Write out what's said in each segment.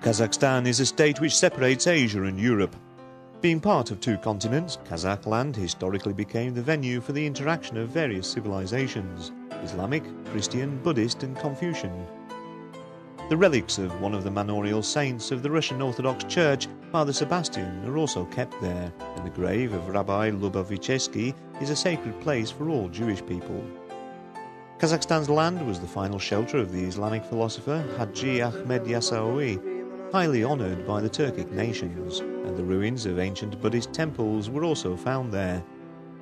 Kazakhstan is a state which separates Asia and Europe. Being part of two continents, Kazakh land historically became the venue for the interaction of various civilizations: Islamic, Christian, Buddhist and Confucian. The relics of one of the manorial saints of the Russian Orthodox Church, Father Sebastian, are also kept there, and the grave of Rabbi Lubovichesky is a sacred place for all Jewish people. Kazakhstan's land was the final shelter of the Islamic philosopher Haji Ahmed Yasawi, highly honoured by the Turkic nations, and the ruins of ancient Buddhist temples were also found there.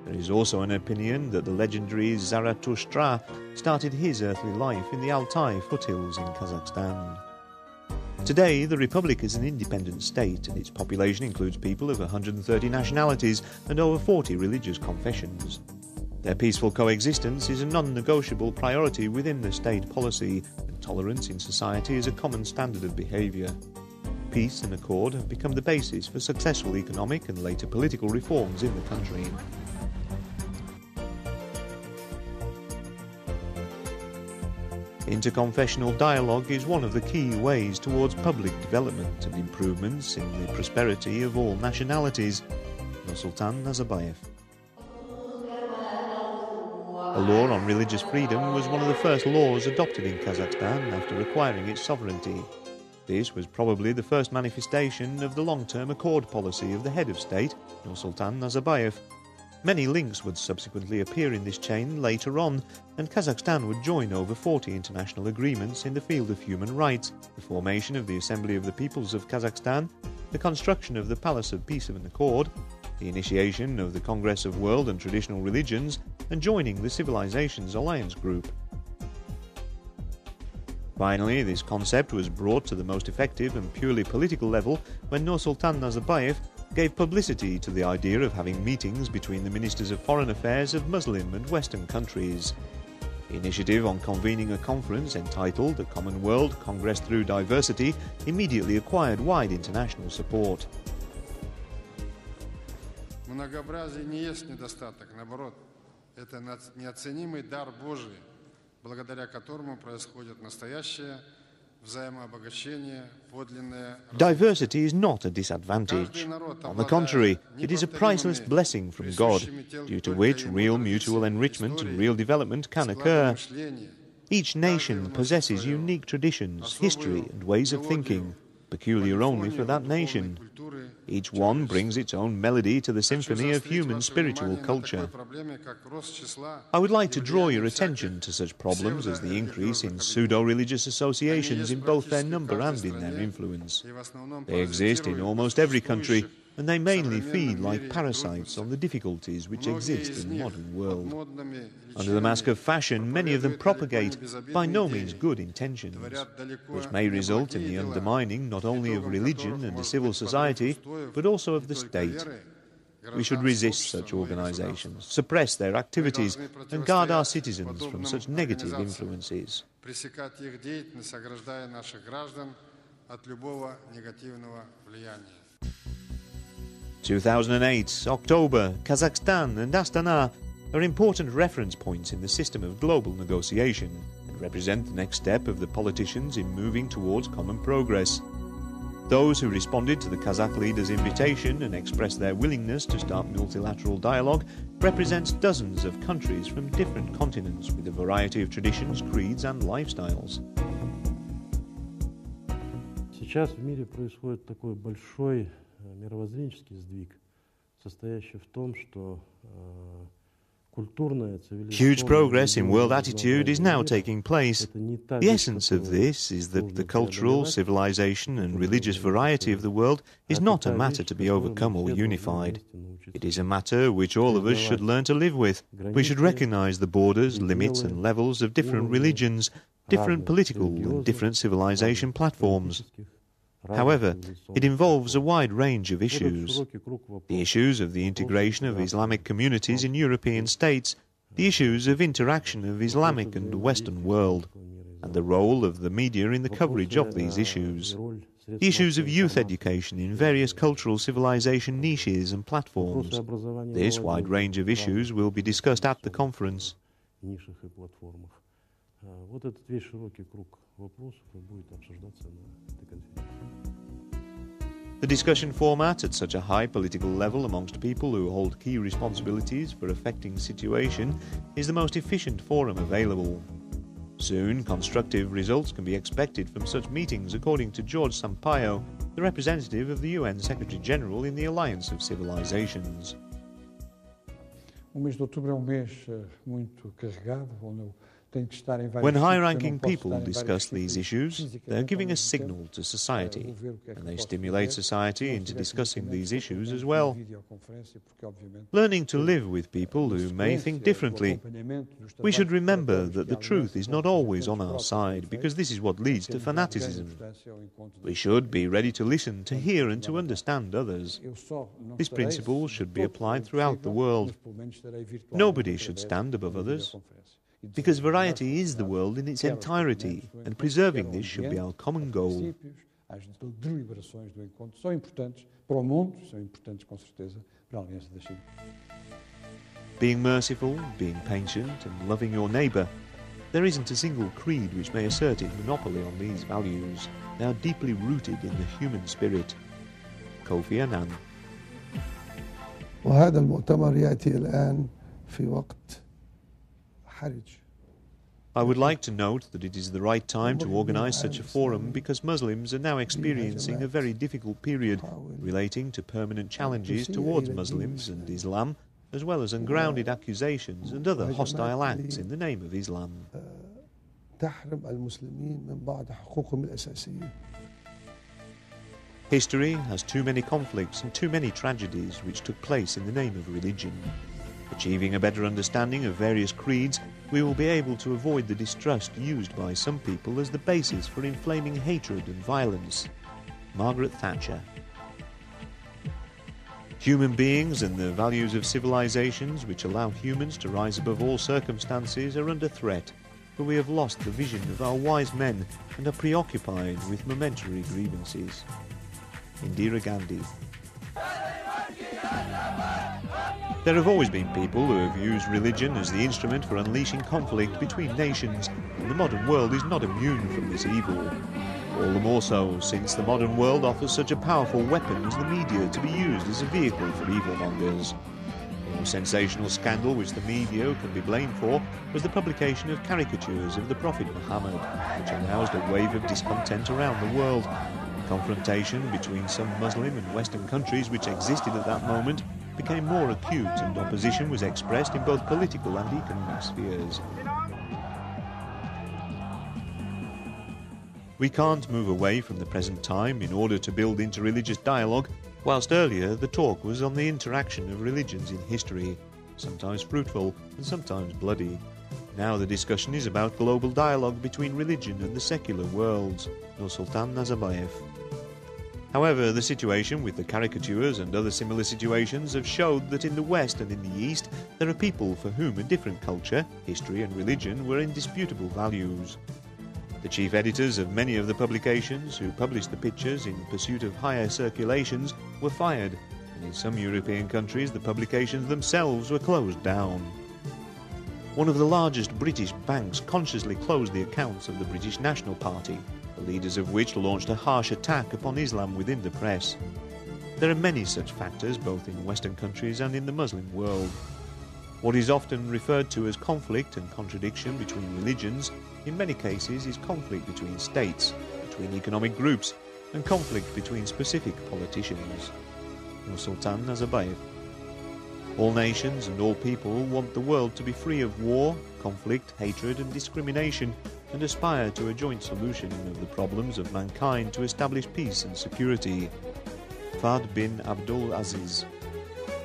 There is also an opinion that the legendary Zarathustra started his earthly life in the Altai foothills in Kazakhstan. Today, the Republic is an independent state, and its population includes people of 130 nationalities and over 40 religious confessions. Their peaceful coexistence is a non-negotiable priority within the state policy, and tolerance in society is a common standard of behaviour. Peace and accord have become the basis for successful economic and later political reforms in the country. Interconfessional dialogue is one of the key ways towards public development and improvements in the prosperity of all nationalities. Nursultan Nazarbayev. A law on religious freedom was one of the first laws adopted in Kazakhstan after acquiring its sovereignty. This was probably the first manifestation of the long-term accord policy of the head of state, Nursultan Nazarbayev. Many links would subsequently appear in this chain later on, and Kazakhstan would join over 40 international agreements in the field of human rights, the formation of the Assembly of the Peoples of Kazakhstan, the construction of the Palace of Peace and Accord, the initiation of the Congress of World and Traditional Religions, and joining the Civilizations Alliance Group. Finally, this concept was brought to the most effective and purely political level when Nursultan Nazarbayev gave publicity to the idea of having meetings between the Ministers of Foreign Affairs of Muslim and Western countries. The initiative on convening a conference entitled The Common World Congress Through Diversity immediately acquired wide international support. Многообразие не есть недостаток, наоборот, это неоценимый дар Божий, благодаря которому происходит настоящее взаимообогащение, подлинное. Diversity is not a disadvantage. On the contrary, it is a priceless blessing from God, due to which real mutual enrichment and real development can occur. Each nation possesses unique traditions, history and ways of thinking, peculiar only for that nation. Each one brings its own melody to the symphony of human spiritual culture. I would like to draw your attention to such problems as the increase in pseudo-religious associations in both their number and in their influence. They exist in almost every country, and they mainly feed like parasites on the difficulties which exist in the modern world. Under the mask of fashion, many of them propagate by no means good intentions, which may result in the undermining not only of religion and a civil society, but also of the state. We should resist such organizations, suppress their activities, and guard our citizens from such negative influences. 2008, October, Kazakhstan and Astana are important reference points in the system of global negotiation and represent the next step of the politicians in moving towards common progress. Those who responded to the Kazakh leaders' invitation and expressed their willingness to start multilateral dialogue represents dozens of countries from different continents with a variety of traditions, creeds and lifestyles. Сейчас в мире происходит такой большой мировоззренческий сдвиг, состоящий в том, что huge progress in world attitude is now taking place. The essence of this is that the cultural, civilization and religious variety of the world is not a matter to be overcome or unified. It is a matter which all of us should learn to live with. We should recognize the borders, limits and levels of different religions, different political and different civilization platforms. However, it involves a wide range of issues. The issues of the integration of Islamic communities in European states, the issues of interaction of Islamic and Western world, and the role of the media in the coverage of these issues. The issues of youth education in various cultural civilization niches and platforms. This wide range of issues will be discussed at the conference. Вот этот весь широкий круг вопросов будет обсуждаться на этой конференции. The discussion format at such a high political level amongst people who hold key responsibilities for affecting the situation is the most efficient forum available. Soon, constructive results can be expected from such meetings, according to George Sampaio, the representative of the UN Secretary-General in the Alliance of Civilizations. O mês de outubro é mês muito carregado, onde eu tenho que estar em vários When sítios, high-ranking eu não posso people estar em vários discuss sítios these issues, fisicamente they are giving ao a mesmo signal tempo. to society, Vou ver o que é que and eu they posso stimulate fazer. society Se não into tivesse discussing instrumentos, these issues as vou well. videoconferência, porque, obviamente, Learning to o- live with people who may think sequência do differently. acompanhamento dos We should trabalhos remember preparatórios that que the a truth aliança is com not os always on representantes our próprios tem side, because feito, this is what leads to temos dado grande fanaticism. importância ao encontro We das should be pessoas. ready to listen, to hear and to Fundamental. understand others. Eu só não This estarei, principle se should de be todo applied for throughout the possível, world. mas pelo menos estarei virtualmente Nobody should através stand above de uma others, videoconferência. E because desejo melhores variety is the resultados, world in its quer aos entirety, componentes do and encontro, preserving quer ao this should be our ambiente, common aos goal. princípios, às deliberações do encontro, são importantes para o mundo, são importantes com certeza para a Aliança das Civilizações. Being merciful, being patient, and loving your neighbour. There isn't a single creed which may assert its monopoly on these values. They are deeply rooted in the human spirit. Kofi Annan. وهذا المؤتمر يأتي الآن في وقت حرج. I would like to note that it is the right time to organise such a forum because Muslims are now experiencing a very difficult period relating to permanent challenges towards Muslims and Islam, as well as ungrounded accusations and other hostile acts in the name of Islam. تحرم المسلمين من بعض حقوقهم الأساسية. History has too many conflicts and too many tragedies which took place in the name of religion. Achieving a better understanding of various creeds, we will be able to avoid the distrust used by some people as the basis for inflaming hatred and violence. Margaret Thatcher. Human beings and the values of civilizations which allow humans to rise above all circumstances are under threat, for we have lost the vision of our wise men and are preoccupied with momentary grievances. Indira Gandhi. There have always been people who have used religion as the instrument for unleashing conflict between nations, and the modern world is not immune from this evil. All the more so since the modern world offers such a powerful weapon as the media to be used as a vehicle for evilmongers. The most sensational scandal which the media can be blamed for was the publication of caricatures of the Prophet Muhammad, which aroused a wave of discontent around the world. Confrontation between some Muslim and Western countries which existed at that moment became more acute, and opposition was expressed in both political and economic spheres. We can't move away from the present time in order to build interreligious dialogue, whilst earlier the talk was on the interaction of religions in history, sometimes fruitful and sometimes bloody. Now the discussion is about global dialogue between religion and the secular worlds. Nursultan Nazarbayev. However, the situation with the caricatures and other similar situations have showed that in the West and in the East there are people for whom a different culture, history and religion were indisputable values. The chief editors of many of the publications who published the pictures in pursuit of higher circulations were fired, and in some European countries the publications themselves were closed down. One of the largest British banks consciously closed the accounts of the British National Party, the leaders of which launched a harsh attack upon Islam within the press. There are many such factors both in Western countries and in the Muslim world. What is often referred to as conflict and contradiction between religions, in many cases is conflict between states, between economic groups, and conflict between specific politicians. Nursultan Nazarbayev. All nations and all people want the world to be free of war, conflict, hatred and discrimination, and aspire to a joint solution of the problems of mankind to establish peace and security. Fahd bin Abdul Aziz.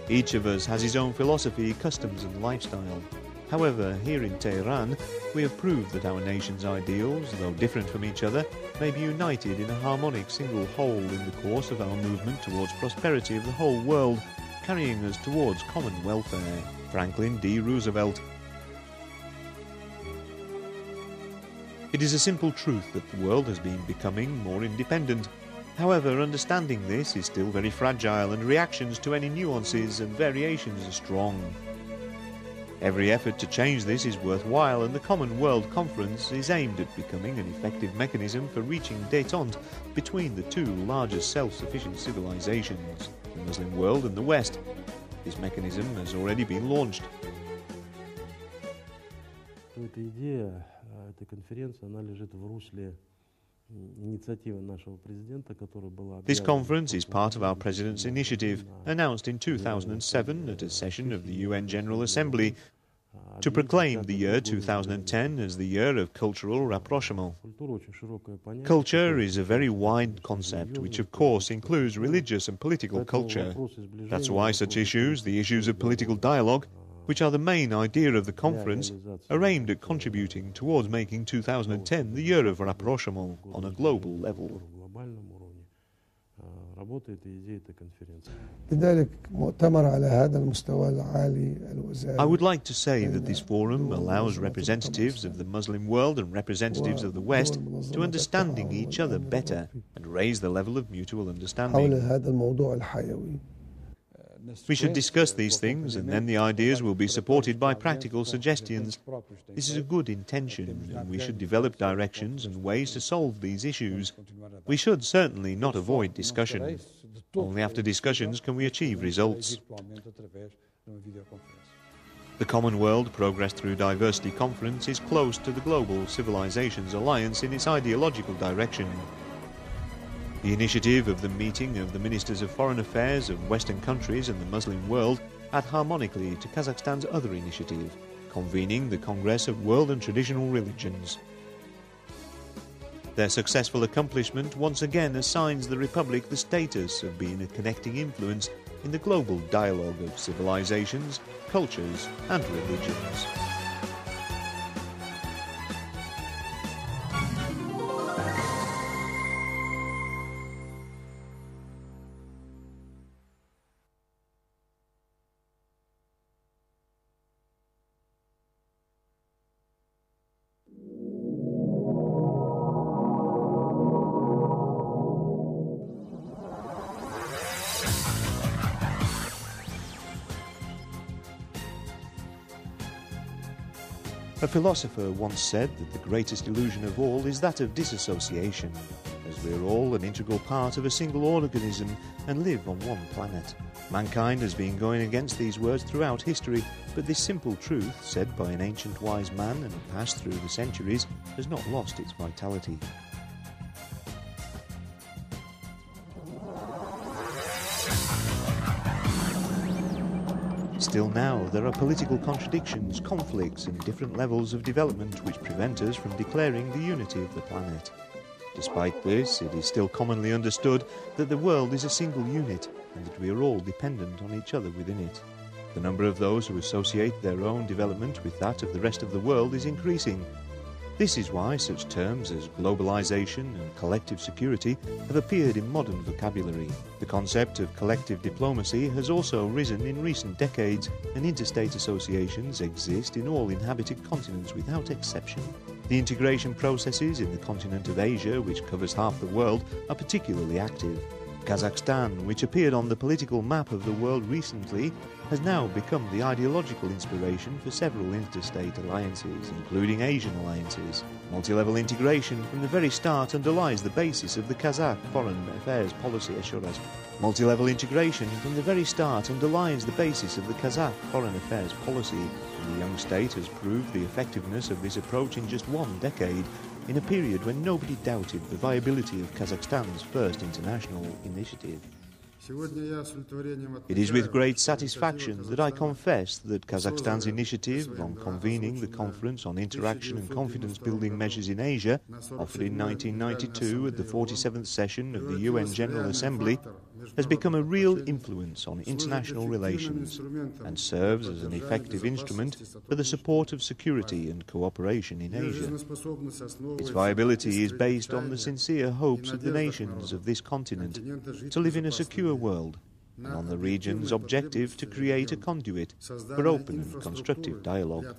Each of us has his own philosophy, customs and lifestyle. However, here in Tehran, we have proved that our nation's ideals, though different from each other, may be united in a harmonic single whole in the course of our movement towards prosperity of the whole world, carrying us towards common welfare. Franklin D. Roosevelt. It is a simple truth that the world has been becoming more independent. However, understanding this is still very fragile, and reactions to any nuances and variations are strong. Every effort to change this is worthwhile, and the Common World Conference is aimed at becoming an effective mechanism for reaching détente between the two largest self-sufficient civilizations, the Muslim world and the West. This mechanism has already been launched. Эта идея, этой конференции, она лежит в русле инициативы нашего президента, которая была. This conference is part of our President's initiative, announced in 2007 at a session of the UN General Assembly, to proclaim the year 2010 as the year of cultural rapprochement. Culture is a very wide concept, which of course includes religious and political culture. That's why such issues, the issues of political dialogue, which are the main idea of the conference, are aimed at contributing towards making 2010 the year of rapprochement on a global level. I would like to say that this forum allows representatives of the Muslim world and representatives of the West to understanding each other better and raise the level of mutual understanding. We should discuss these things, and then the ideas will be supported by practical suggestions. This is a good intention, and we should develop directions and ways to solve these issues. We should certainly not avoid discussion. Only after discussions can we achieve results. The Common World Progress Through Diversity Conference is close to the Global Civilizations Alliance in its ideological direction. The initiative of the meeting of the Ministers of Foreign Affairs of Western countries and the Muslim world add harmonically to Kazakhstan's other initiative, convening the Congress of World and Traditional Religions. Their successful accomplishment once again assigns the Republic the status of being a connecting influence in the global dialogue of civilizations, cultures and religions. A philosopher once said that the greatest illusion of all is that of disassociation, as we are all an integral part of a single organism and live on one planet. Mankind has been going against these words throughout history, but this simple truth, said by an ancient wise man and passed through the centuries, has not lost its vitality. Still now, there are political contradictions, conflicts and different levels of development which prevent us from declaring the unity of the planet. Despite this, it is still commonly understood that the world is a single unit and that we are all dependent on each other within it. The number of those who associate their own development with that of the rest of the world is increasing. This is why such terms as globalization and collective security have appeared in modern vocabulary. The concept of collective diplomacy has also risen in recent decades, and interstate associations exist in all inhabited continents without exception. The integration processes in the continent of Asia, which covers half the world, are particularly active. Kazakhstan, which appeared on the political map of the world recently, has now become the ideological inspiration for several interstate alliances, including Asian alliances. Multi-level integration from the very start underlies the basis of the Kazakh foreign affairs policy. Multi-level integration from the very start underlines the basis of the Kazakh foreign affairs policy, and the young state has proved the effectiveness of this approach in just one decade, in a period when nobody doubted the viability of Kazakhstan's first international initiative. It is with great satisfaction that I confess that Kazakhstan's initiative on convening the Conference on Interaction and Confidence-Building Measures in Asia, offered in 1992 at the 47th session of the UN General Assembly, has become a real influence on international relations and serves as an effective instrument for the support of security and cooperation in Asia. Its viability is based on the sincere hopes of the nations of this continent to live in a secure world, and on the region's objective to create a conduit for open and constructive dialogue.